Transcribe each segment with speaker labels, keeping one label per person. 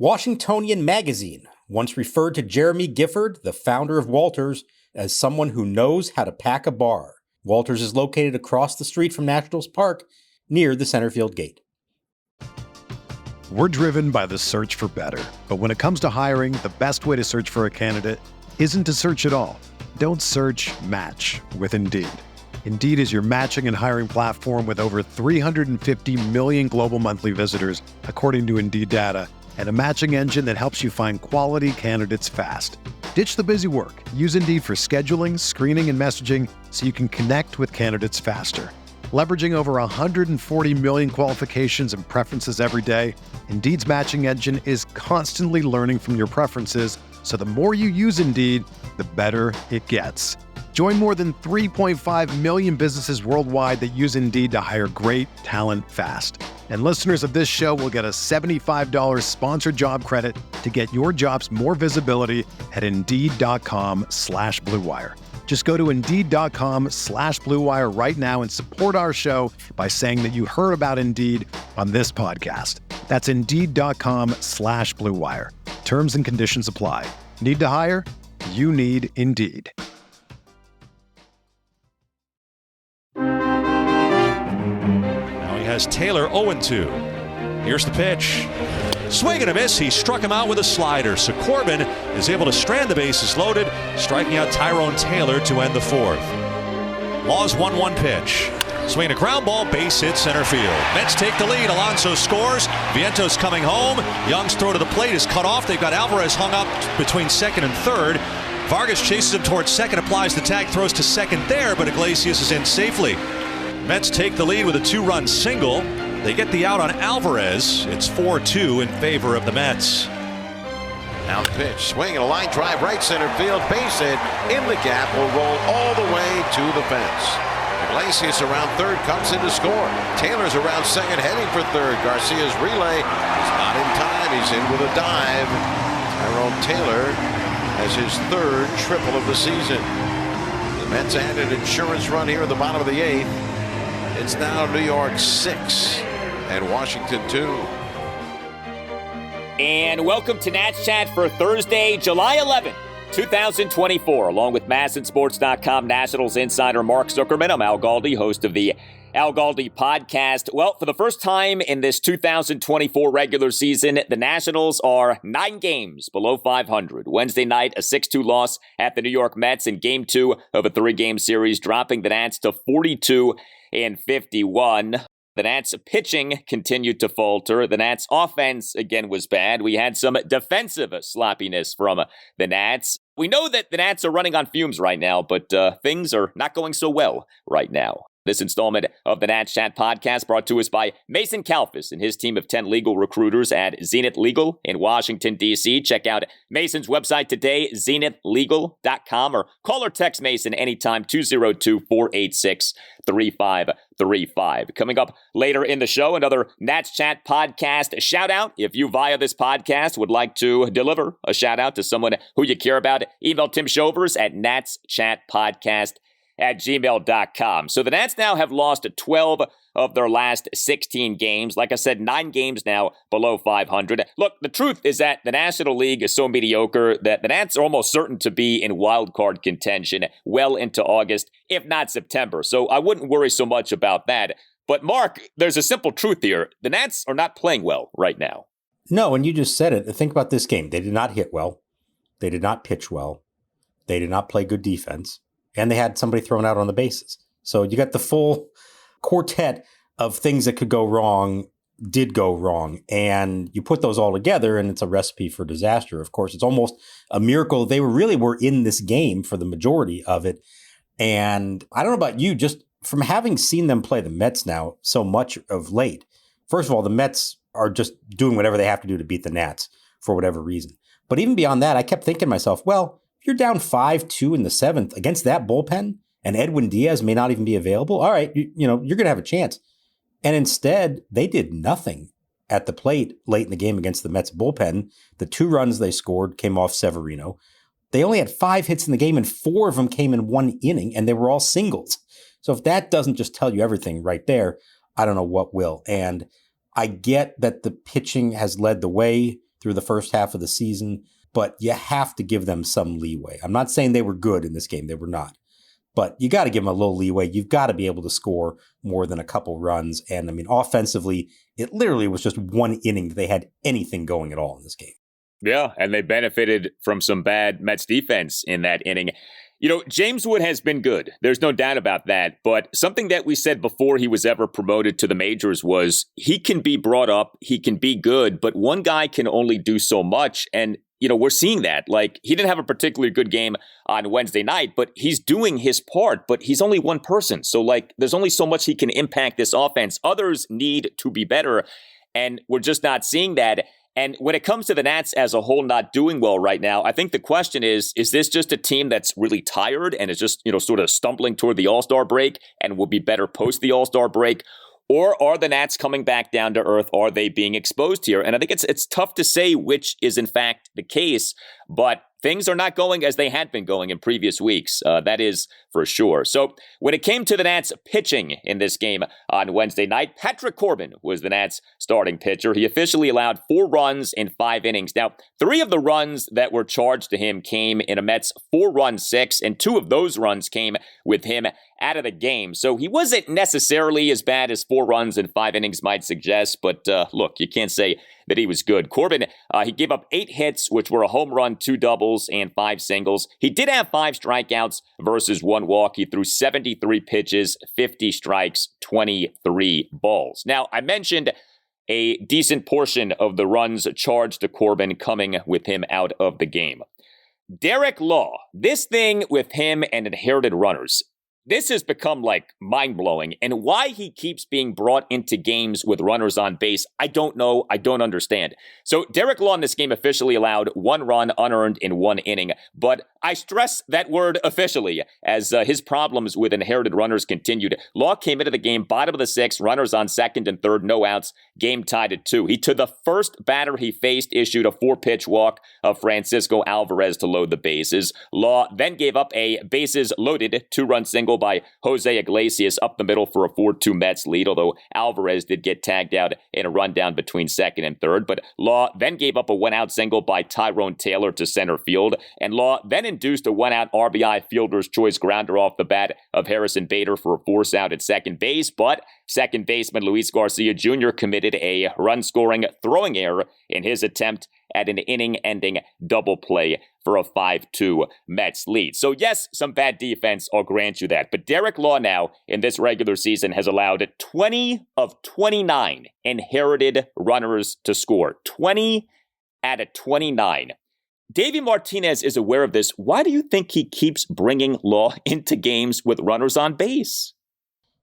Speaker 1: Washingtonian Magazine once referred to Jeremy Gifford, the founder of Walters, as someone who knows how to pack a bar. Walters is located across the street from Nationals Park, near the center field gate.
Speaker 2: We're driven by the search for better. But when it comes to hiring, the best way to search for a candidate isn't to search at all. Don't search, match with Indeed. Indeed is your matching and hiring platform with over 350 million global monthly visitors, according to Indeed data, and a matching engine that helps you find quality candidates fast. Ditch the busy work. Use Indeed for scheduling, screening, and messaging so you can connect with candidates faster. Leveraging over 140 million qualifications and preferences every day, Indeed's matching engine is constantly learning from your preferences, so the more you use Indeed, the better it gets. Join more than 3.5 million businesses worldwide that use Indeed to hire great talent fast. And listeners of this show will get a $75 sponsored job credit to get your jobs more visibility at Indeed.com/Blue Wire. Just go to Indeed.com/Blue Wire right now and support our show by saying that you heard about Indeed on this podcast. That's Indeed.com/Blue Wire. Terms and conditions apply. Need to hire? You need Indeed.
Speaker 3: Now he has Taylor 0-2. Here's the pitch. Swing and a miss. He struck him out with a slider. So Corbin is able to strand the bases loaded, striking out Tyrone Taylor to end the fourth. Law's 1-1 pitch. Swing a ground ball, base hit center field. Mets take the lead. Alonso scores. Vientos coming home. Young's throw to the plate is cut off. They've got Alvarez hung up between second and third. Vargas chases him towards second, applies the tag, throws to second there, but Iglesias is in safely. Mets take the lead with a 2-run single. They get the out on Alvarez. It's 4-2 in favor of the Mets.
Speaker 4: Now the pitch, swing and a line drive right center field, base hit in the gap, will roll all the way to the fence. Iglesias around third comes in to score. Taylor's around second heading for third. Garcia's relay is not in time. He's in with a dive. Tyrone Taylor has his third triple of the season. The Mets add an insurance run here at the bottom of the eighth. It's now New York 6 and Washington 2.
Speaker 5: And welcome to Nats Chat for Thursday, July 11th, 2024. Along with MASNsports.com Nationals insider Mark Zuckerman, I'm Al Galdi, host of the Al Galdi podcast. Well, for the first time in this 2024 regular season, the Nationals are 9 games below 500. Wednesday night, a 6-2 loss at the New York Mets in Game 2 of a 3-game series, dropping the Nats to 42-51. The Nats pitching continued to falter. The Nats offense, again, was bad. We had some defensive sloppiness from the Nats. We know that the Nats are running on fumes right now, but things are not going so well right now. This installment of the Nats Chat podcast brought to us by Mason Kalfas and his team of 10 legal recruiters at Zenith Legal in Washington, D.C. Check out Mason's website today, zenithlegal.com, or call or text Mason anytime, 202-486-3535. Coming up later in the show, another Nats Chat podcast shout out. If you via this podcast would like to deliver a shout out to someone who you care about, email Tim Shovers at natschatpodcast@gmail.com. So the Nats now have lost 12 of their last 16 games. Like I said, 9 games now below 500. Look, the truth is that the National League is so mediocre that the Nats are almost certain to be in wild card contention well into August, if not September. So I wouldn't worry so much about that. But Mark, there's a simple truth here. The Nats are not playing well right now.
Speaker 1: No, and you just said it. Think about this game. They did not hit well. They did not pitch well. They did not play good defense. And they had somebody thrown out on the bases. So you got the full quartet of things that could go wrong, did go wrong. And you put those all together and it's a recipe for disaster. Of course, it's almost a miracle. They were in this game for the majority of it. And I don't know about you, just from having seen them play the Mets now so much of late. First of all, the Mets are just doing whatever they have to do to beat the Nats for whatever reason. But even beyond that, I kept thinking to myself, well, if you're down 5-2 in the 7th against that bullpen and Edwin Diaz may not even be available, all right, you're going to have a chance. And instead, they did nothing at the plate late in the game against the Mets bullpen. The 2 runs they scored came off Severino. They only had 5 hits in the game and 4 of them came in 1 inning and they were all singles. So if that doesn't just tell you everything right there, I don't know what will. And I get that the pitching has led the way through the first half of the season, but you have to give them some leeway. I'm not saying they were good in this game. They were not. But you got to give them a little leeway. You've got to be able to score more than a couple runs. And I mean, offensively, it literally was just one inning that they had anything going at all in this game.
Speaker 5: Yeah, and they benefited from some bad Mets defense in that inning. You know, James Wood has been good. There's no doubt about that. But something that we said before he was ever promoted to the majors was he can be brought up, he can be good, but one guy can only do so much. And you know, we're seeing that. Like, he didn't have a particularly good game on Wednesday night, but he's doing his part, but he's only one person. So, like, there's only so much he can impact this offense. Others need to be better, and we're just not seeing that. And when it comes to the Nats as a whole not doing well right now, I think the question is this just a team that's really tired and is just, you know, sort of stumbling toward the All-Star break and will be better post the All-Star break? Or are the Nats coming back down to earth? Are they being exposed here? And I think it's tough to say which is in fact the case, but things are not going as they had been going in previous weeks. That is for sure. So when it came to the Nats pitching in this game on Wednesday night, Patrick Corbin was the Nats starting pitcher. He officially allowed 4 runs in 5 innings. Now, 3 of the runs that were charged to him came in a Mets 4-run 6, and 2 of those runs came with him out of the game. So he wasn't necessarily as bad as 4 runs in 5 innings might suggest, but look, you can't say that he was good. Corbin, he gave up 8 hits, which were a home run, 2 doubles, and 5 singles. He did have 5 strikeouts versus 1 walk. He threw 73 pitches, 50 strikes, 23 balls. Now, I mentioned a decent portion of the runs charged to Corbin coming with him out of the game. Derek Law, this thing with him and inherited runners, this has become like mind-blowing, and why he keeps being brought into games with runners on base, I don't know, I don't understand. So Derek Law in this game officially allowed 1 run unearned in 1 inning, but I stress that word officially, as his problems with inherited runners continued. Law came into the game bottom of the 6th, runners on 2nd and 3rd, no outs, game tied at 2. He, to the first batter he faced, issued a 4-pitch walk of Francisco Alvarez to load the bases. Law then gave up a bases-loaded 2-run single by Jose Iglesias up the middle for a 4-2 Mets lead, although Alvarez did get tagged out in a rundown between 2nd and 3rd. But Law then gave up a 1-out single by Tyrone Taylor to center field, and Law then induced a 1-out RBI fielder's choice grounder off the bat of Harrison Bader for a force out at second base, but second baseman Luis Garcia Jr. committed a run-scoring throwing error in his attempt at an inning-ending double play for a 5-2 Mets lead. So yes, some bad defense, I'll grant you that. But Derek Law now, in this regular season, has allowed 20 of 29 inherited runners to score. 20 out of 29. Davey Martinez is aware of this. Why do you think he keeps bringing Law into games with runners on base?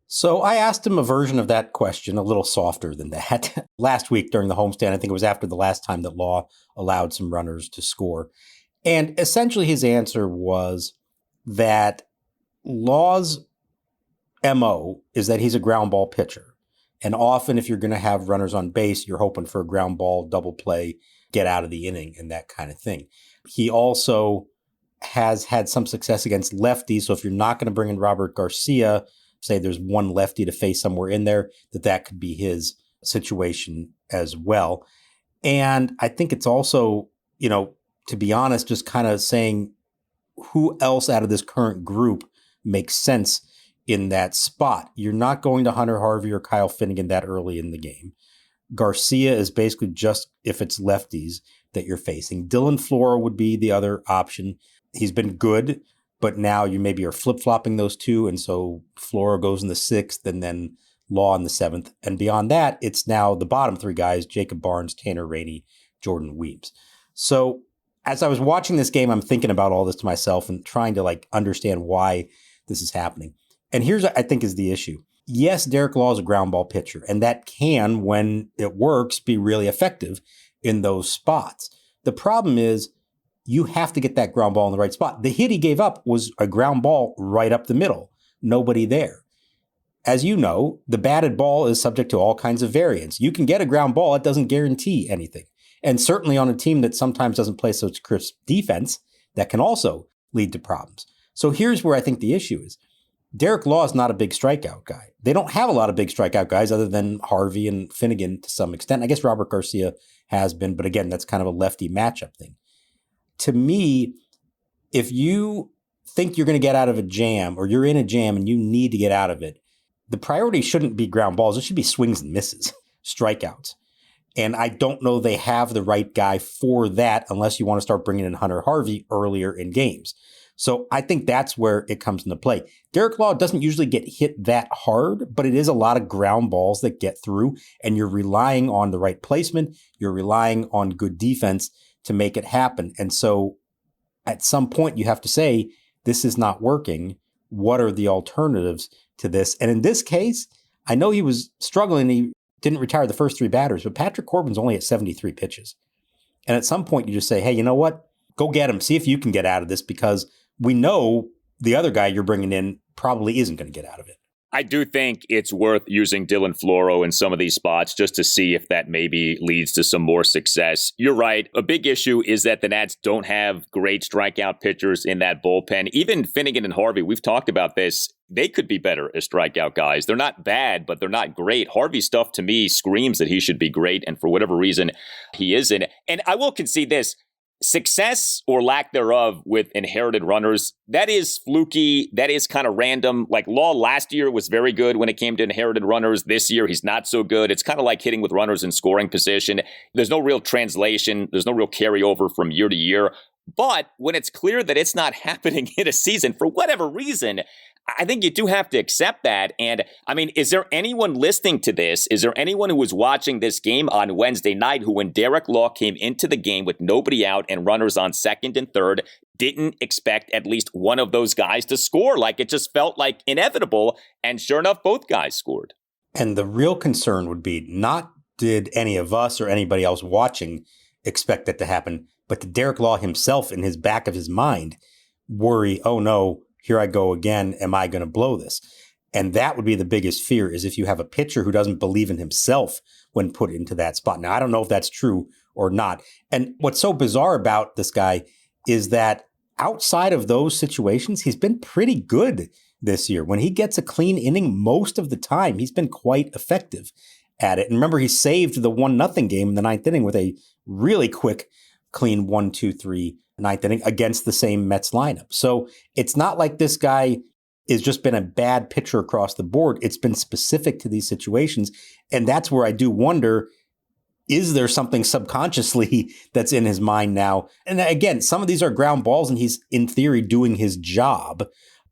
Speaker 1: So I asked him a version of that question, a little softer than that, last week during the homestand. I think it was after the last time that Law allowed some runners to score. And essentially his answer was that Law's MO is that he's a ground ball pitcher. And often if you're going to have runners on base, you're hoping for a ground ball, double play, get out of the inning and that kind of thing. He also has had some success against lefties. So if you're not going to bring in Robert Garcia, say there's one lefty to face somewhere in there, that could be his situation as well. And I think it's also, you know, to be honest, just kind of saying who else out of this current group makes sense in that spot. You're not going to Hunter Harvey or Kyle Finnegan that early in the game. Garcia is basically just if it's lefties that you're facing. Dylan Flora would be the other option. He's been good, but now you maybe are flip-flopping those two, and so Flora goes in the 6th and then Law in the 7th. And beyond that, it's now the bottom 3 guys, Jacob Barnes, Tanner Rainey, Jordan Weems. So as I was watching this game, I'm thinking about all this to myself and trying to understand why this is happening. And here's, I think, is the issue. Yes, Derek Law is a ground ball pitcher, and that can, when it works, be really effective in those spots. The problem is you have to get that ground ball in the right spot. The hit he gave up was a ground ball right up the middle. Nobody there. As you know, the batted ball is subject to all kinds of variance. You can get a ground ball. It doesn't guarantee anything. And certainly on a team that sometimes doesn't play such crisp defense, that can also lead to problems. So here's where I think the issue is. Derek Law is not a big strikeout guy. They don't have a lot of big strikeout guys other than Harvey and Finnegan to some extent. I guess Robert Garcia has been. But again, that's kind of a lefty matchup thing. To me, if you think you're going to get out of a jam or you're in a jam and you need to get out of it, the priority shouldn't be ground balls. It should be swings and misses, strikeouts. And I don't know they have the right guy for that unless you want to start bringing in Hunter Harvey earlier in games. So I think that's where it comes into play. Derek Law doesn't usually get hit that hard, but it is a lot of ground balls that get through, and you're relying on the right placement. You're relying on good defense to make it happen. And so at some point you have to say, this is not working. What are the alternatives to this? And in this case, I know he was struggling. He didn't retire the first 3 batters, but Patrick Corbin's only at 73 pitches. And at some point you just say, hey, you know what? Go get him. See if you can get out of this, because we know the other guy you're bringing in probably isn't going to get out of it.
Speaker 5: I do think it's worth using Dylan Floro in some of these spots just to see if that maybe leads to some more success. You're right. A big issue is that the Nats don't have great strikeout pitchers in that bullpen. Even Finnegan and Harvey, we've talked about this. They could be better as strikeout guys. They're not bad, but they're not great. Harvey's stuff to me screams that he should be great, and for whatever reason, he isn't. And I will concede this. Success or lack thereof with inherited runners, that is fluky. That is kind of random. Like Law last year was very good when it came to inherited runners. This year, he's not so good. It's kind of like hitting with runners in scoring position. There's no real translation. There's no real carryover from year to year. But when it's clear that it's not happening in a season for whatever reason, I think you do have to accept that. And I mean, is there anyone listening to this? Is there anyone who was watching this game on Wednesday night who, when Derek Law came into the game with nobody out and runners on second and third, didn't expect at least one of those guys to score? Like, it just felt like inevitable. And sure enough, both guys scored.
Speaker 1: And the real concern would be not did any of us or anybody else watching expect that to happen, but did Derek Law himself in his back of his mind worry, oh no, here I go again. Am I going to blow this? And that would be the biggest fear, is if you have a pitcher who doesn't believe in himself when put into that spot. Now, I don't know if that's true or not. And what's so bizarre about this guy is that outside of those situations, he's been pretty good this year. When he gets a clean inning, most of the time, he's been quite effective at it. And remember, he saved the 1-0 game in the 9th inning with a really quick, clean 1-2-3 9th inning against the same Mets lineup. So it's not like this guy has just been a bad pitcher across the board. It's been specific to these situations. And that's where I do wonder, is there something subconsciously that's in his mind now? And again, some of these are ground balls and he's in theory doing his job.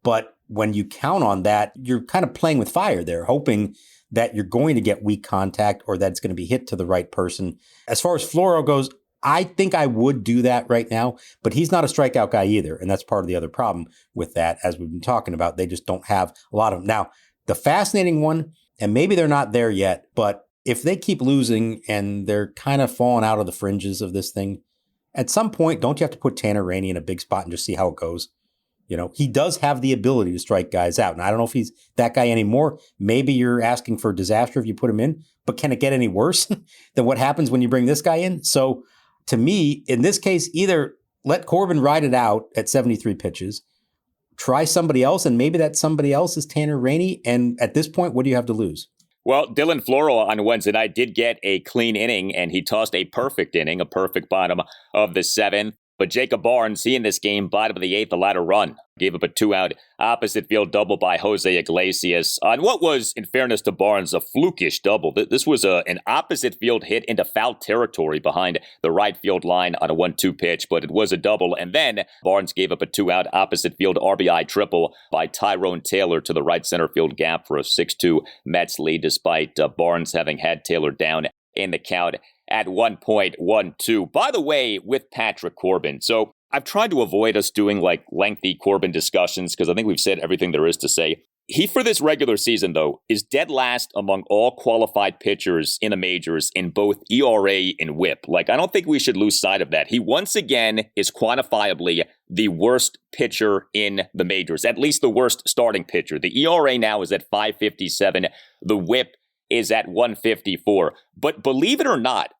Speaker 1: But when you count on that, you're kind of playing with fire there, hoping that you're going to get weak contact or that it's going to be hit to the right person. As far as Floro goes, I think I would do that right now, but he's not a strikeout guy either. And that's part of the other problem with that, as we've been talking about. They just don't have a lot of them. Now, the fascinating one, and maybe they're not there yet, but if they keep losing and they're kind of falling out of the fringes of this thing, at some point, don't you have to put Tanner Rainey in a big spot and just see how it goes? You know, he does have the ability to strike guys out. And I don't know if he's that guy anymore. Maybe you're asking for disaster if you put him in, but can it get any worse than what happens when you bring this guy in? So to me, in this case, either let Corbin ride it out at 73 pitches, try somebody else, and maybe that somebody else is Tanner Rainey. And at this point, what do you have to lose?
Speaker 5: Well, Dylan Floro on Wednesday night did get a clean inning, and he tossed a perfect inning, a perfect bottom of the 7th. But Jacob Barnes, he in this game, bottom of the 8th, allowed a run. Gave up a 2-out opposite field double by Jose Iglesias on what was, in fairness to Barnes, a flukish double. This was an opposite field hit into foul territory behind the right field line on a 1-2 pitch, but it was a double. And then Barnes gave up a 2-out opposite field RBI triple by Tyrone Taylor to the right center field gap for a 6-2 Mets lead, despite Barnes having had Taylor down in the count at 1.12. By the way, with Patrick Corbin, so I've tried to avoid us doing like lengthy Corbin discussions because I think we've said everything there is to say. He, for this regular season, though, is dead last among all qualified pitchers in the majors in both ERA and WHIP. Like, I don't think we should lose sight of that. He once again is quantifiably the worst pitcher in the majors, at least the worst starting pitcher. The ERA now is at 5.57. The WHIP is at 154. But believe it or not,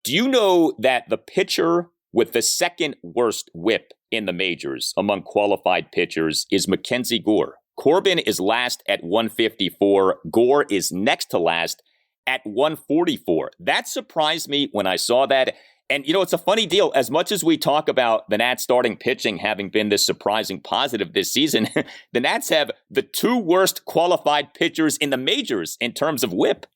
Speaker 5: do you know that the pitcher with the second worst WHIP in the majors among qualified pitchers is Mackenzie Gore? Corbin is last at 154. Gore is next to last at 144. That surprised me when I saw that. And, it's a funny deal. As much as we talk about the Nats starting pitching having been this surprising positive this season, the Nats have the 2 worst qualified pitchers in the majors in terms of whip.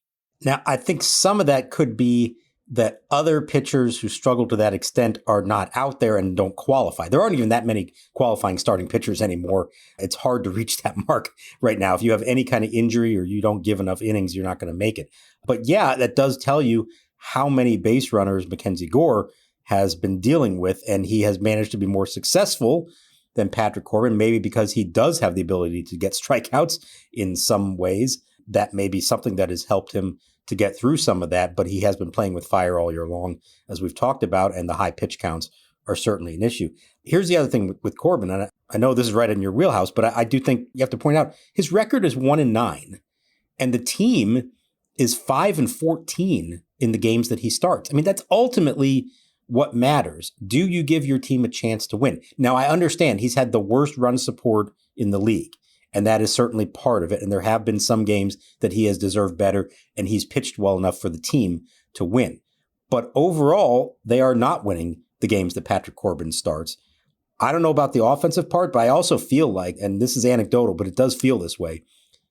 Speaker 1: Now, I think some of that could be that other pitchers who struggle to that extent are not out there and don't qualify. There aren't even that many qualifying starting pitchers anymore. It's hard to reach that mark right now. If you have any kind of injury or you don't give enough innings, you're not going to make it. But yeah, that does tell you how many base runners Mackenzie Gore has been dealing with, and he has managed to be more successful than Patrick Corbin, maybe because he does have the ability to get strikeouts in some ways. That may be something that has helped him to get through some of that, but he has been playing with fire all year long, as we've talked about, and the high pitch counts are certainly an issue. Here's the other thing with Corbin, and I know this is right in your wheelhouse, but I do think you have to point out his record is 1-9, and the team is 5-14 in the games that he starts. I mean, that's ultimately what matters. Do you give your team a chance to win? Now, I understand he's had the worst run support in the league, and that is certainly part of it. And there have been some games that he has deserved better, and he's pitched well enough for the team to win. But overall, they are not winning the games that Patrick Corbin starts. I don't know about the offensive part, but I also feel like, and this is anecdotal, but it does feel this way,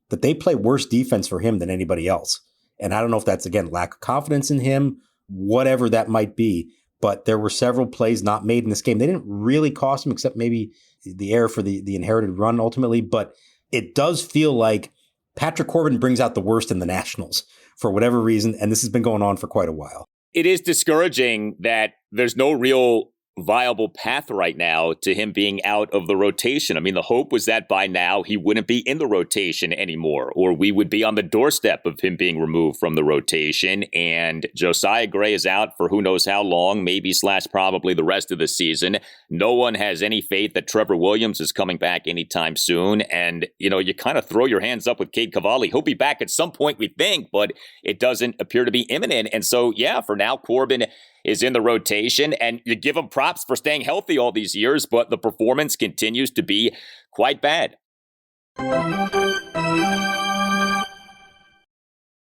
Speaker 1: that they play worse defense for him than anybody else. And I don't know if that's, again, lack of confidence in him, whatever that might be. But there were several plays not made in this game. They didn't really cost him, except maybe the error for the inherited run ultimately. But it does feel like Patrick Corbin brings out the worst in the Nationals for whatever reason. And this has been going on for quite a while.
Speaker 5: It is discouraging that there's no real viable path right now to him being out of the rotation. I mean, the hope was that by now he wouldn't be in the rotation anymore, or we would be on the doorstep of him being removed from the rotation. And Josiah Gray is out for who knows how long, maybe / probably the rest of the season. No one has any faith that Trevor Williams is coming back anytime soon. And, you kind of throw your hands up with Cade Cavalli. He'll be back at some point, we think, but it doesn't appear to be imminent. And so, yeah, for now, Corbin is in the rotation, and you give him props for staying healthy all these years, but the performance continues to be quite bad.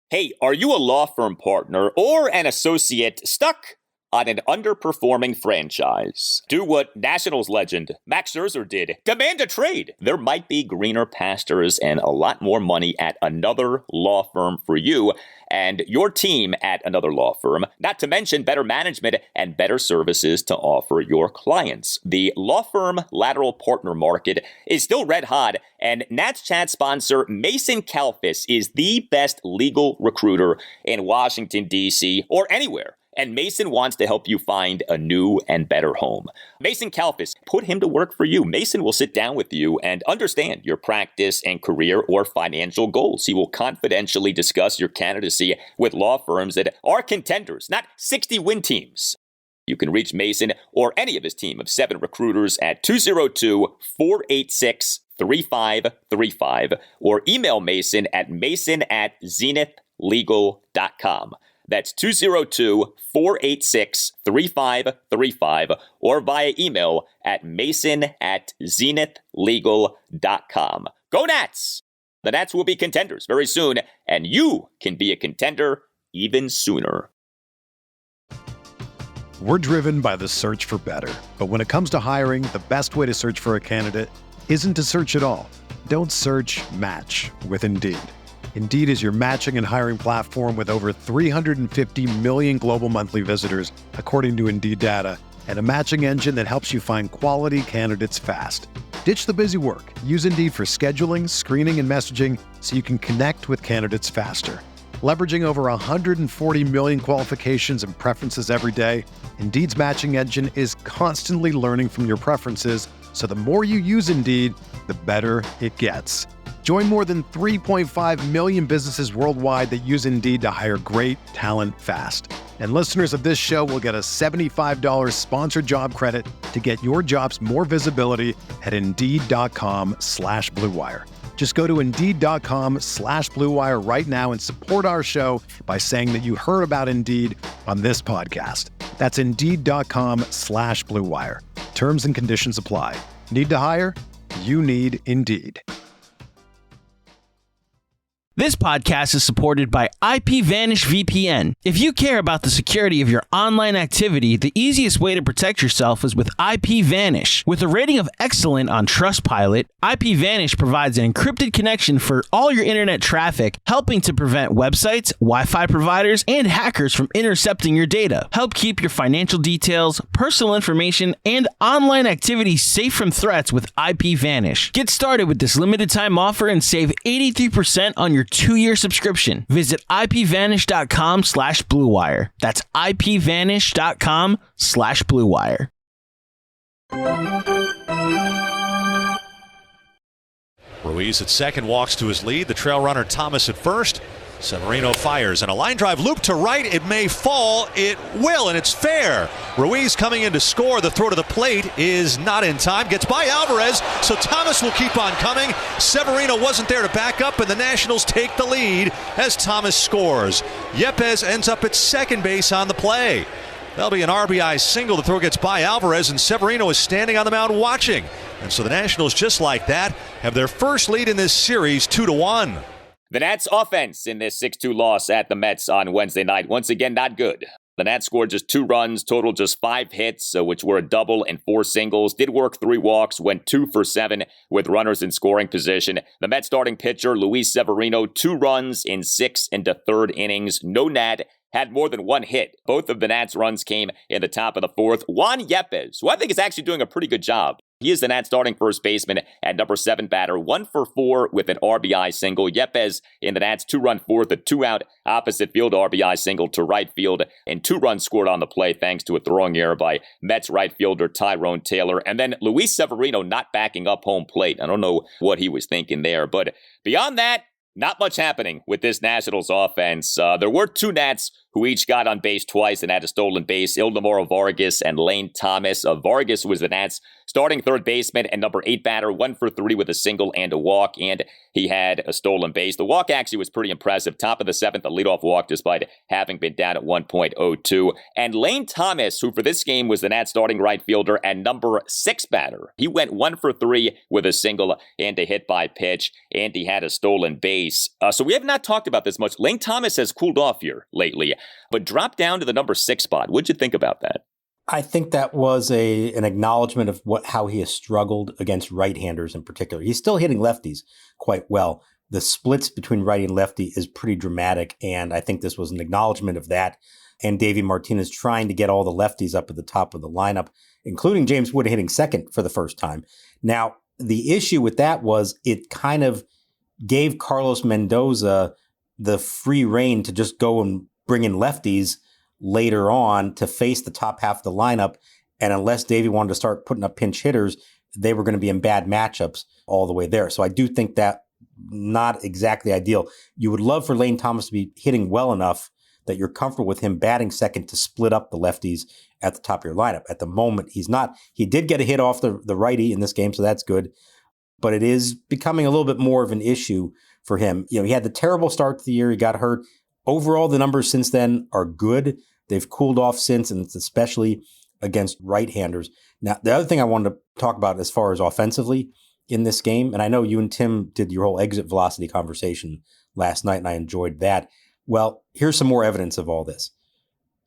Speaker 5: Hey, are you a law firm partner or an associate stuck on an underperforming franchise? Do what Nationals legend Max Scherzer did. Demand a trade. There might be greener pastures and a lot more money at another law firm for you and your team at another law firm, not to mention better management and better services to offer your clients. The law firm lateral partner market is still red hot, and Nats Chat sponsor Mason Kalfas is the best legal recruiter in Washington, D.C., or anywhere. And Mason wants to help you find a new and better home. Mason Kalfas, put him to work for you. Mason will sit down with you and understand your practice and career or financial goals. He will confidentially discuss your candidacy with law firms that are contenders, not 60-win teams. You can reach Mason or any of his team of 7 recruiters at 202-486-3535 or email Mason at mason@zenithlegal.com. That's 202-486-3535 or via email at mason@zenithlegal.com. Go Nats! The Nats will be contenders very soon, and you can be a contender even sooner.
Speaker 2: We're driven by the search for better. But when it comes to hiring, the best way to search for a candidate isn't to search at all. Don't search, match with Indeed. Indeed is your matching and hiring platform with over 350 million global monthly visitors, according to Indeed data, and a matching engine that helps you find quality candidates fast. Ditch the busy work. Use Indeed for scheduling, screening, and messaging so you can connect with candidates faster. Leveraging over 140 million qualifications and preferences every day, Indeed's matching engine is constantly learning from your preferences, so the more you use Indeed, the better it gets. Join more than 3.5 million businesses worldwide that use Indeed to hire great talent fast. And listeners of this show will get a $75 sponsored job credit to get your jobs more visibility at Indeed.com/Blue Wire. Just go to Indeed.com/Blue Wire right now and support our show by saying that you heard about Indeed on this podcast. That's Indeed.com/Blue Wire. Terms and conditions apply. Need to hire? You need Indeed.
Speaker 6: This podcast is supported by IPVanish VPN. If you care about the security of your online activity, the easiest way to protect yourself is with IPVanish. With a rating of excellent on Trustpilot, IPVanish provides an encrypted connection for all your internet traffic, helping to prevent websites, Wi-Fi providers, and hackers from intercepting your data. Help keep your financial details, personal information, and online activity safe from threats with IPVanish. Get started with this limited time offer and save 83% on your 2-year subscription. Visit ipvanish.com/bluewire. That's ipvanish.com/bluewire.
Speaker 3: Ruiz at second walks to his lead. The trail runner Thomas at first. Severino fires and a line drive loop to right. It may fall. It will, and it's fair. Ruiz coming in to score. The throw to the plate is not in time. Gets by Alvarez, so Thomas will keep on coming. Severino wasn't there to back up, and the Nationals take the lead as Thomas scores. Yepez ends up at second base on the play. That'll be an RBI single. The throw gets by Alvarez, and Severino is standing on the mound watching. And so the Nationals, just like that, have their first lead in this series, 2-1.
Speaker 5: The Nats offense in this 6-2 loss at the Mets on Wednesday night, once again, not good. The Nats scored just 2 runs, total just 5 hits, which were a double and 4 singles. Did work 3 walks, went 2 for 7 with runners in scoring position. The Mets starting pitcher, Luis Severino, 2 runs in 6 and a third innings. No Nat had more than 1 hit. Both of the Nats' runs came in the top of the 4th. Juan Yepez, who I think is actually doing a pretty good job. He is the Nats starting first baseman at number 7 batter, 1 for 4 with an RBI single. Yepez in the Nats 2-run 4th, a 2-out opposite field RBI single to right field, and 2 runs scored on the play thanks to a throwing error by Mets right fielder Tyrone Taylor. And then Luis Severino not backing up home plate. I don't know what he was thinking there, but beyond that, not much happening with this Nationals offense. There were 2 Nats who each got on base twice and had a stolen base, Ildemaro Vargas and Lane Thomas. Vargas was the Nats starting third baseman and number 8 batter, 1 for 3 with a single and a walk, and he had a stolen base. The walk actually was pretty impressive. Top of the 7th, a leadoff walk despite having been down at 1.02. And Lane Thomas, who for this game was the Nats starting right fielder and number 6 batter, he went 1 for 3 with a single and a hit by pitch, and he had a stolen base. So we have not talked about this much. Lane Thomas has cooled off here lately, but dropped down to the number 6 spot. What'd you think about that?
Speaker 1: I think that was an acknowledgement of how he has struggled against right-handers in particular. He's still hitting lefties quite well. The splits between righty and lefty is pretty dramatic, and I think this was an acknowledgement of that. And Davey Martinez trying to get all the lefties up at the top of the lineup, including James Wood hitting second for the first time. Now, the issue with that was it kind of gave Carlos Mendoza the free rein to just go and bring in lefties later on to face the top half of the lineup. And unless Davey wanted to start putting up pinch hitters, they were going to be in bad matchups all the way there. So I do think that not exactly ideal. You would love for Lane Thomas to be hitting well enough that you're comfortable with him batting second to split up the lefties at the top of your lineup. At the moment, he's not. He did get a hit off the righty in this game, so that's good. But it is becoming a little bit more of an issue for him. You know, he had the terrible start to the year. He got hurt. Overall, the numbers since then are good. They've cooled off since, and it's especially against right-handers. Now, the other thing I wanted to talk about as far as offensively in this game, and I know you and Tim did your whole exit velocity conversation last night, and I enjoyed that. Well, here's some more evidence of all this.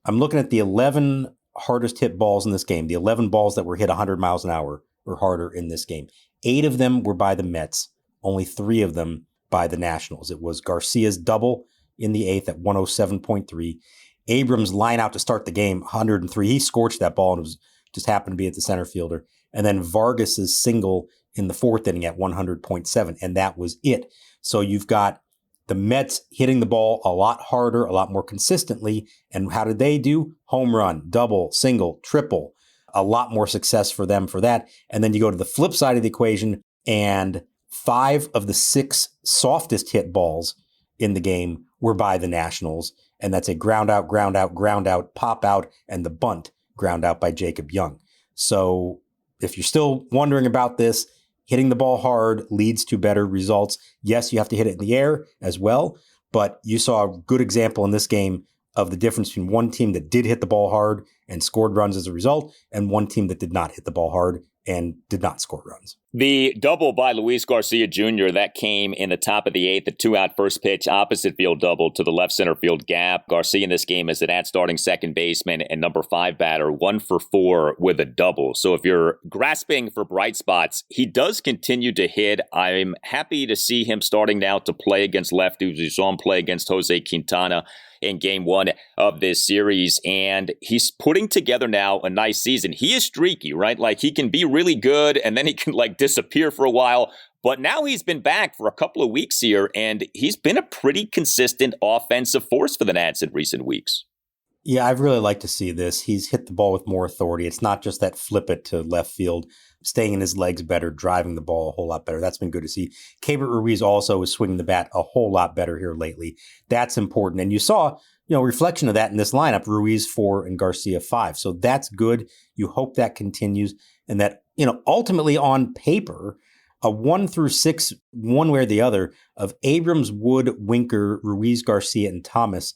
Speaker 1: I'm looking at the 11 hardest hit balls in this game, the 11 balls that were hit 100 miles an hour or harder in this game. 8 of them were by the Mets, only 3 of them by the Nationals. It was Garcia's double in the 8th at 107.3. Abrams' line out to start the game, 103. He scorched that ball and it was just happened to be at the center fielder. And then Vargas's single in the 4th inning at 100.7, and that was it. So you've got the Mets hitting the ball a lot harder, a lot more consistently. And how did they do? Home run, double, single, triple. A lot more success for them for that. And then you go to the flip side of the equation, and 5 of the 6 softest hit balls in the game were by the Nationals. And that's a ground out, ground out, ground out, pop out, and the bunt ground out by Jacob Young. So if you're still wondering about this, hitting the ball hard leads to better results. Yes, you have to hit it in the air as well, but you saw a good example in this game of the difference between one team that did hit the ball hard and scored runs as a result, and one team that did not hit the ball hard and did not score runs.
Speaker 5: The double by Luis Garcia Jr., that came in the top of the eighth, a 2-out first pitch opposite field double to the left center field gap. Garcia in this game is an at-starting second baseman and number 5 batter, 1 for 4 with a double. So if you're grasping for bright spots, he does continue to hit. I'm happy to see him starting now to play against lefties. You saw him play against Jose Quintana in game 1 of this series, and he's putting together now a nice season. He is streaky, right? Like, he can be really good and then he can disappear for a while, but now he's been back for a couple of weeks here, and he's been a pretty consistent offensive force for the Nats in recent weeks.
Speaker 1: Yeah, I'd really like to see this. He's hit the ball with more authority. It's not just that flip it to left field, staying in his legs better, driving the ball a whole lot better. That's been good to see. Keibert Ruiz also is swinging the bat a whole lot better here lately. That's important. And you saw, reflection of that in this lineup, Ruiz 4 and Garcia 5. So that's good. You hope that continues, and that, ultimately on paper, a 1 through 6, one way or the other, of Abrams, Wood, Winker, Ruiz, Garcia, and Thomas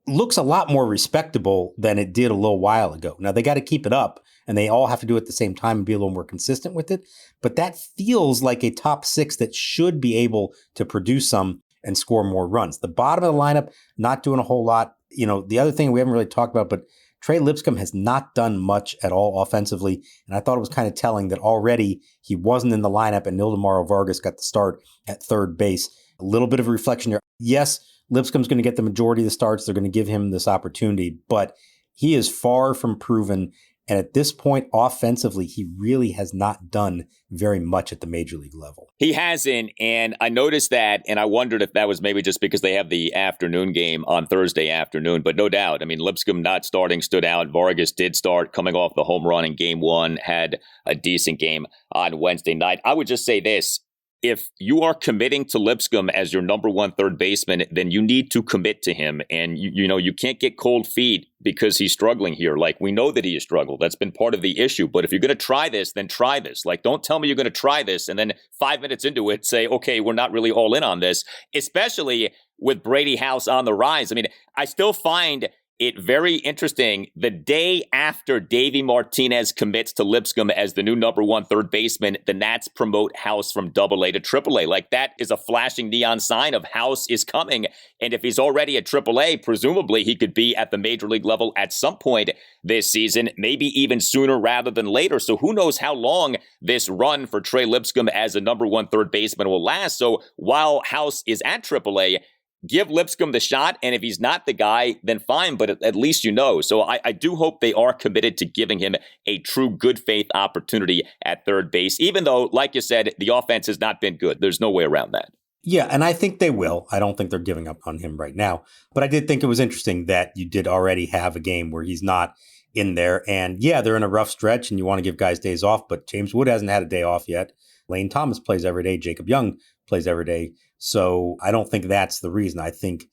Speaker 1: looks a lot more respectable than it did a little while ago. Now, they got to keep it up, and they all have to do it at the same time and be a little more consistent with it. But that feels like a top 6 that should be able to produce some and score more runs. The bottom of the lineup, not doing a whole lot. The other thing we haven't really talked about, but Trey Lipscomb has not done much at all offensively. And I thought it was kind of telling that already he wasn't in the lineup and Ildemaro Vargas got the start at third base. A little bit of a reflection there. Yes, Lipscomb's going to get the majority of the starts. They're going to give him this opportunity, but he is far from proven. And at this point, offensively, he really has not done very much at the major league level.
Speaker 5: He hasn't, and I noticed that, and I wondered if that was maybe just because they have the afternoon game on Thursday afternoon, but no doubt. I mean, Lipscomb not starting stood out. Vargas did start coming off the home run in game 1, had a decent game on Wednesday night. I would just say this. If you are committing to Lipscomb as your number 1 third baseman, then you need to commit to him. And, you can't get cold feet because he's struggling here. We know that he has struggled. That's been part of the issue. But if you're going to try this, then try this. Don't tell me you're going to try this and then 5 minutes into it say, okay, we're not really all in on this, especially with Brady House on the rise. I mean, I still find it very interesting. The day after Davey Martinez commits to Lipscomb as the new number 1 third baseman, the Nats promote House from AA to AAA. That is a flashing neon sign of House is coming. And if he's already at AAA, presumably he could be at the major league level at some point this season, maybe even sooner rather than later. So who knows how long this run for Trey Lipscomb as a number 1 third baseman will last. So while House is at AAA, give Lipscomb the shot, and if he's not the guy, then fine, but at least So I do hope they are committed to giving him a true good faith opportunity at third base, even though, like you said, the offense has not been good. There's no way around that.
Speaker 1: Yeah, and I think they will. I don't think they're giving up on him right now. But I did think it was interesting that you did already have a game where he's not in there. And yeah, they're in a rough stretch, and you want to give guys days off, but James Wood hasn't had a day off yet. Lane Thomas plays every day. Jacob Young plays every day. So I don't think that's the reason. I think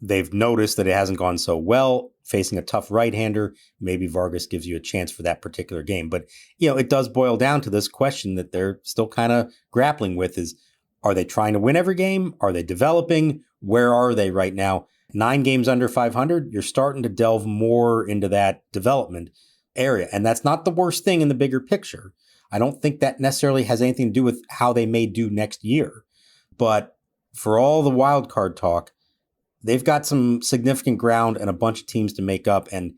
Speaker 1: they've noticed that it hasn't gone so well. Facing a tough right-hander, maybe Vargas gives you a chance for that particular game. But, it does boil down to this question that they're still kind of grappling with is, are they trying to win every game? Are they developing? Where are they right now? 9 games under 500, you're starting to delve more into that development area. And that's not the worst thing in the bigger picture. I don't think that necessarily has anything to do with how they may do next year. But for all the wild card talk, they've got some significant ground and a bunch of teams to make up. And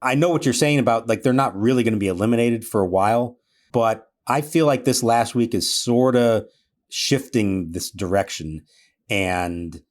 Speaker 1: I know what you're saying about they're not really going to be eliminated for a while, but I feel like this last week is sort of shifting this direction and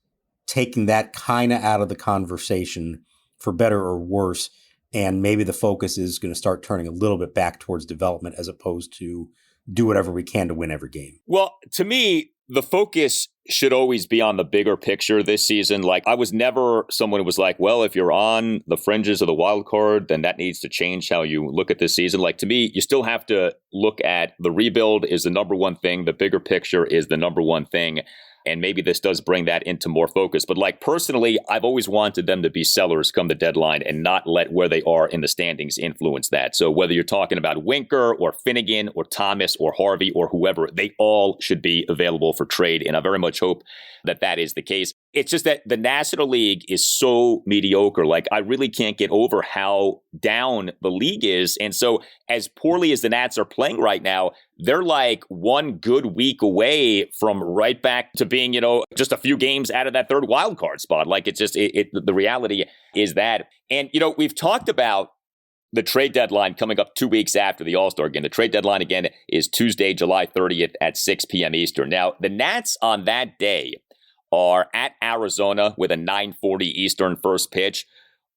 Speaker 1: taking that kind of out of the conversation for better or worse. And maybe the focus is going to start turning a little bit back towards development as opposed to do whatever we can to win every game.
Speaker 5: Well, to me, the focus should always be on the bigger picture this season. I was never someone who was like, well, if you're on the fringes of the wild card, then that needs to change how you look at this season. To me, you still have to look at the rebuild is the number 1 thing. The bigger picture is the number 1 thing. And maybe this does bring that into more focus. But personally, I've always wanted them to be sellers come the deadline and not let where they are in the standings influence that. So whether you're talking about Winker or Finnegan or Thomas or Harvey or whoever, they all should be available for trade. And I very much hope that that is the case. It's just that the National League is so mediocre. Like, I really can't get over how down the league is. And so as poorly as the Nats are playing right now, they're like one good week away from right back to being, just a few games out of that third wild card spot. Like, it's just the reality is that. And, we've talked about the trade deadline coming up 2 weeks after the All-Star game. The trade deadline, again, is Tuesday, July 30th at 6 p.m. Eastern. Now, the Nats on that day are at Arizona with a 9:40 Eastern first pitch.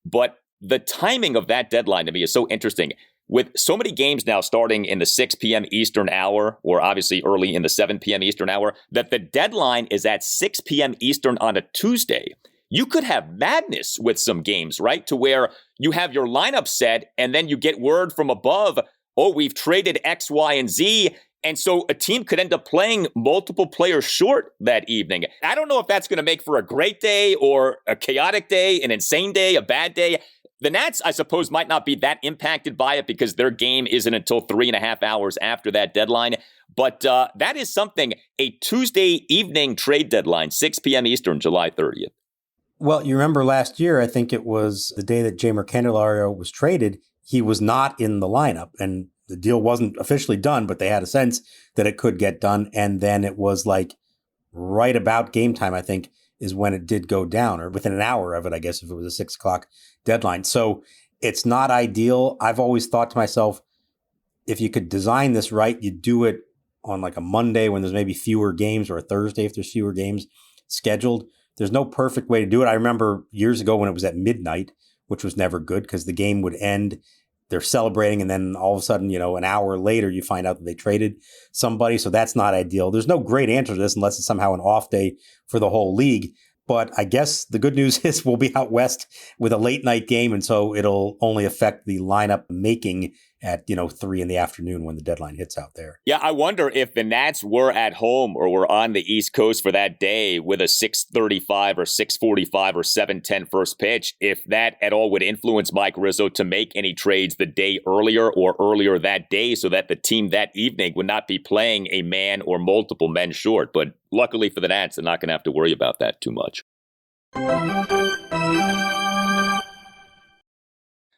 Speaker 5: But the timing of that deadline to me is so interesting. With so many games now starting in the 6 p.m. Eastern hour, or obviously early in the 7 p.m. Eastern hour, that the deadline is at 6 p.m. Eastern on a Tuesday. You could have madness with some games, right? To where you have your lineup set and then you get word from above, oh, we've traded X, Y, and Z. And so a team could end up playing multiple players short that evening. I don't know if that's going to make for a great day or a chaotic day, an insane day, a bad day. The Nats, I suppose, might not be that impacted by it because their game isn't until 3.5 hours after that deadline. But that is something, a Tuesday evening trade deadline, 6 p.m. Eastern, July 30th.
Speaker 1: Well, you remember last year, I think it was the day that Jeimer Candelario was traded, he was not in the lineup. And the deal wasn't officially done, but they had a sense that it could get done. And then it was like right about game time, I think, is when it did go down, or within an hour of it, I guess, if it was a 6 o'clock deadline. So it's not ideal. I've always thought to myself, if you could design this right, you do it on like a Monday when there's maybe fewer games, or a Thursday if there's fewer games scheduled. There's no perfect way to do it. I remember years ago when it was at midnight, which was never good because the game would end, they're celebrating, and then all of a sudden, an hour later, you find out that they traded somebody. So that's not ideal. There's no great answer to this unless it's somehow an off day for the whole league. But I guess the good news is we'll be out west with a late night game. And so it'll only affect the lineup making at, 3 in the afternoon when the deadline hits out there.
Speaker 5: Yeah, I wonder if the Nats were at home or were on the East Coast for that day with a 6:35 or 6:45 or 7:10 first pitch, if that at all would influence Mike Rizzo to make any trades the day earlier or earlier that day so that the team that evening would not be playing a man or multiple men short. But luckily for the Nats, they're not going to have to worry about that too much.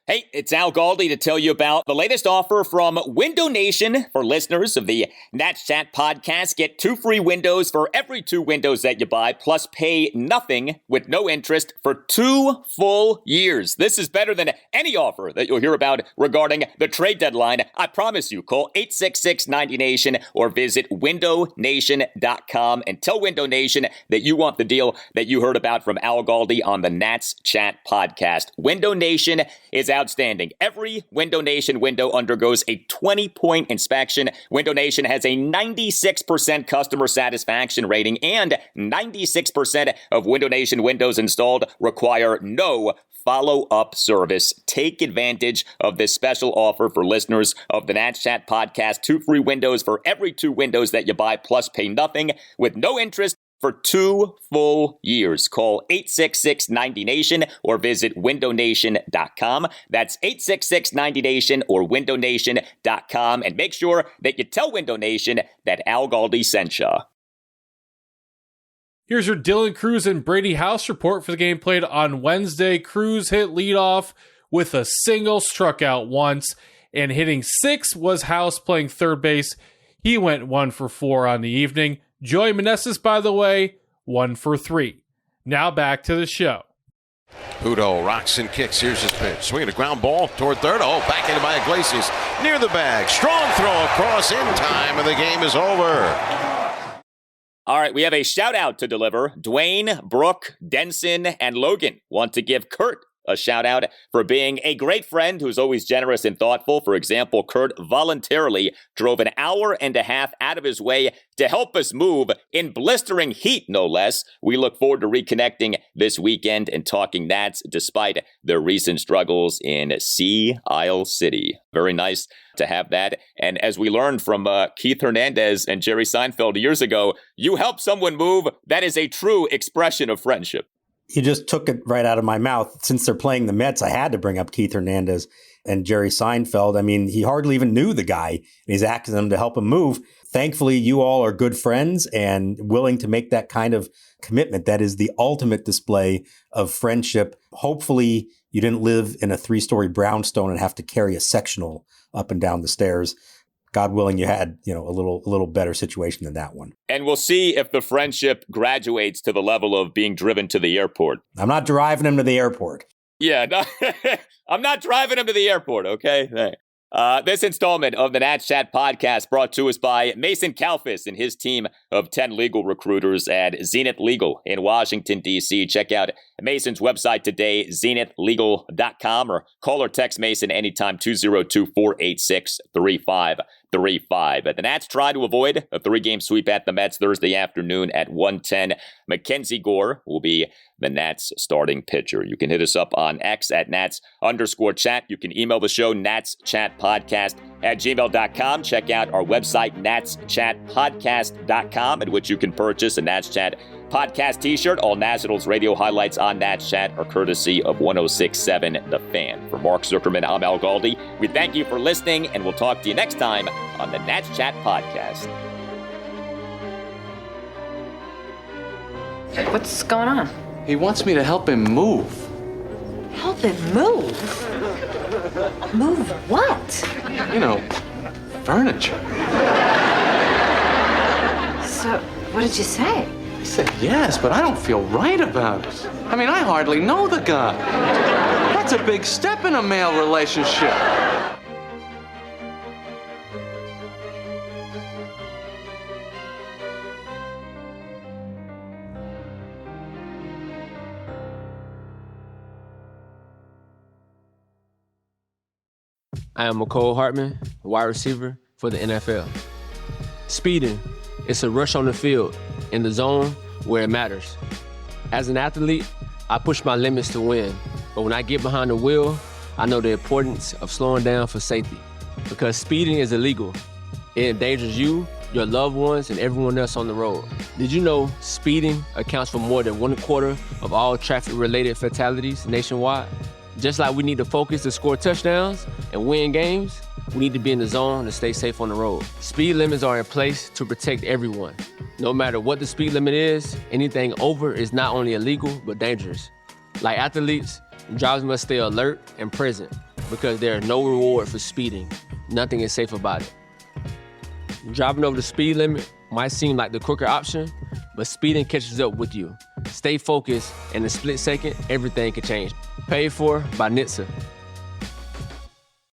Speaker 5: Hey, it's Al Galdi to tell you about the latest offer from Window Nation for listeners of the Nats Chat podcast. Get 2 free windows for every 2 windows that you buy, plus pay nothing with no interest for 2 full years. This is better than any offer that you'll hear about regarding the trade deadline. I promise you. Call 866-90-NATION or visit windownation.com and tell Window Nation that you want the deal that you heard about from Al Galdi on the Nats Chat podcast. Window Nation is outstanding. Every Window Nation window undergoes a 20-point inspection. Window Nation has a 96% customer satisfaction rating, and 96% of Window Nation windows installed require no follow-up service. Take advantage of this special offer for listeners of the Nats Chat podcast. 2 free windows for every 2 windows that you buy, plus pay nothing with no interest for 2 full years. Call 866-90-NATION or visit windownation.com. That's 866-90-NATION or windownation.com. And make sure that you tell Window Nation that Al Galdi sent you.
Speaker 7: Here's your Dylan Cruz and Brady House report for the game played on Wednesday. Cruz hit leadoff with a single, struck out once, and hitting 6 was House playing third base. He went 1 for 4 on the evening. Joey Meneses, by the way, 1 for 3. Now back to the show.
Speaker 4: Pudo rocks and kicks. Here's his pitch. Swinging a ground ball toward third. Oh, backhanded by Iglesias. Near the bag. Strong throw across in time, and the game is over.
Speaker 5: All right, we have a shout out to deliver. Dwayne, Brooke, Denson, and Logan want to give Kurt a shout out for being a great friend who's always generous and thoughtful. For example, Kurt voluntarily drove an hour and a half out of his way to help us move in blistering heat, no less. We look forward to reconnecting this weekend and talking Nats despite their recent struggles in Sea Isle City. Very nice to have that. And as we learned from Keith Hernandez and Jerry Seinfeld years ago, you help someone move, that is a true expression of friendship.
Speaker 1: You just took it right out of my mouth. Since they're playing the Mets, I had to bring up Keith Hernandez. and Jerry Seinfeld. I mean, he hardly even knew the guy, and he's asking them to help him move. Thankfully, you all are good friends and willing to make that kind of commitment. That is the ultimate display of friendship. Hopefully, you didn't live in a 3-story brownstone and have to carry a sectional up and down the stairs. God willing, you had, a little better situation than that one.
Speaker 5: And we'll see if the friendship graduates to the level of being driven to the airport.
Speaker 1: I'm not driving him to the airport.
Speaker 5: Yeah, no, I'm not driving him to the airport, okay? This installment of the Nats Chat podcast brought to us by Mason Kalfas and his team of 10 legal recruiters at Zenith Legal in Washington, D.C. Check out Mason's website today, zenithlegal.com, or call or text Mason anytime, 202-486-3535. The Nats try to avoid a 3-game sweep at the Mets Thursday afternoon at 1:10. Mackenzie Gore will be the Nats starting pitcher. You can hit us up on X at Nats_chat. You can email the show, natschatpodcast@gmail.com. Check out our website, natschatpodcast.com, at which you can purchase a Nats Chat podcast t-shirt. All Nationals radio highlights on Nats Chat are courtesy of 106.7 The Fan. For Mark Zuckerman, I'm Al Galdi. We thank you for listening, and we'll talk to you next time on the Nats Chat podcast.
Speaker 8: What's going on?
Speaker 9: He wants me to help him move.
Speaker 8: Help him move? Move what?
Speaker 9: Furniture.
Speaker 8: So, what did you say?
Speaker 9: I said yes, but I don't feel right about it. I mean, I hardly know the guy. That's a big step in a male relationship.
Speaker 10: I am McCole Hartman, wide receiver for the NFL. Speeding, it's a rush on the field, in the zone where it matters. As an athlete, I push my limits to win, but when I get behind the wheel, I know the importance of slowing down for safety. Because speeding is illegal. It endangers you, your loved ones, and everyone else on the road. Did you know speeding accounts for more than 1/4 of all traffic-related fatalities nationwide? Just like we need to focus to score touchdowns and win games, we need to be in the zone to stay safe on the road. Speed limits are in place to protect everyone. No matter what the speed limit is, anything over is not only illegal, but dangerous. Like athletes, drivers must stay alert and present because there is no reward for speeding. Nothing is safe about it. Driving over the speed limit might seem like the quicker option, but speeding catches up with you. Stay focused, and in a split second, everything can change. Paid for by NHTSA.